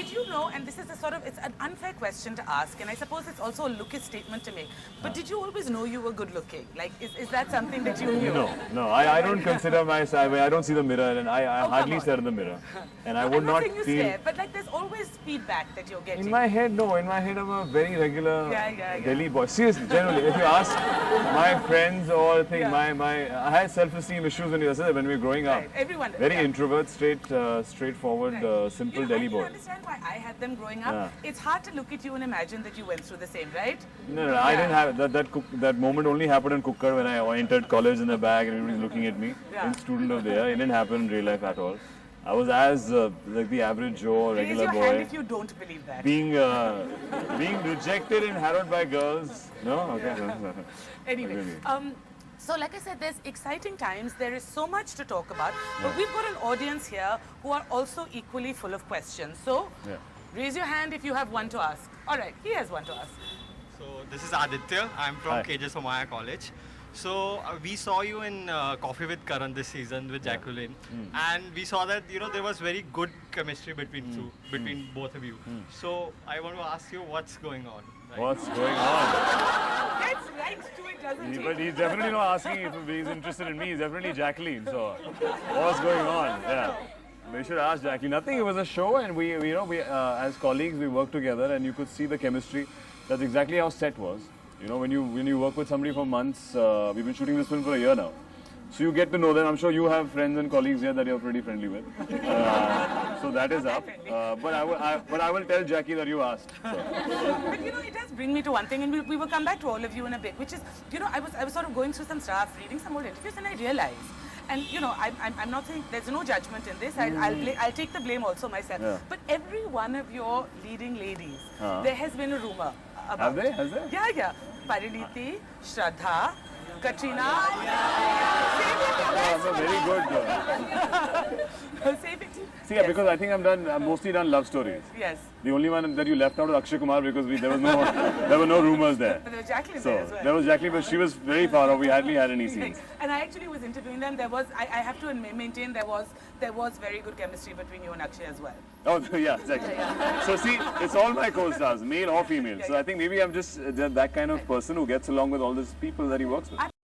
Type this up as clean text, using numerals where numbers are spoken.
did you know, and this is a sort of, it's an unfair question to ask, and I suppose it's also a lookish statement to make, but did you always know you were good looking? Like, is that something that you knew? No, I don't consider myself, I don't see the mirror and I Oh, hardly come on. stare in the mirror. And I No, would I'm not not saying you feel... stare, but like there's always feedback that you're getting. In my head, no. In my head, I'm a very regular Yeah. Delhi boy. Seriously, generally, if you ask my friends or thing, Yeah. I had self-esteem issues when we were growing up. Right, everyone does, Very yeah. introvert, straightforward, Right. simple You know, Delhi I can boy. understand why I had them growing up. Yeah. It's hard to look at you and imagine that you went through the same, right? No, I didn't have that moment only happened in Kukkar when I entered college in the bag and everybody's looking at me. Yeah. In student of the year, it didn't happen in real life at all. I was as like the average Joe, Raise regular your boy. hand if you don't believe that. Being rejected and harrowed by girls. No? Okay. Anyway, Really. so like I said, there's exciting times. There is so much to talk about. But we've got an audience here who are also equally full of questions. So Yeah. raise your hand if you have one to ask. All right, he has one to ask. So this is Aditya. I'm from Hi. KJ Somaya College. So we saw you in Coffee with Karan this season with Jacqueline, and we saw that there was very good chemistry between both of you. So I want to ask you what's going on. Right? What's going on? Gets right to it, doesn't he? But he's definitely not asking if he's interested in me. He's definitely Jacqueline. So, what's going on? Yeah. We should ask Jacqueline. Nothing. It was a show, and we as colleagues, we worked together, and you could see the chemistry. That's exactly how set was. When you work with somebody for months, we've been shooting this film for a year now. So you get to know them. I'm sure you have friends and colleagues here that you're pretty friendly with. So that is up. But I will tell Jackie that you asked. So. But it does bring me to one thing, and we will come back to all of you in a bit, which is, I was sort of going through some stuff, reading some old interviews, and I realized, and I'm not saying there's no judgment in this. I'll take the blame also myself. Yeah. But every one of your leading ladies, there has been a rumor about. Have they? Has there? Yeah. Pariniti, Shraddha, Katrina. I'm very good. Say it. See, because I think I've mostly done love stories. Yes. The only one that you left out was Akshay Kumar because there were no rumors there. But there was Jacqueline So there as well. there was Jacqueline, but she was very far off. We hardly had any scenes. And I actually was interviewing them. There was, I have to maintain, there was very good chemistry between you and Akshay as well. Oh, yeah, exactly. So see, it's all my co-stars, male or female. So I think maybe I'm just that kind of person who gets along with all these people that he works with.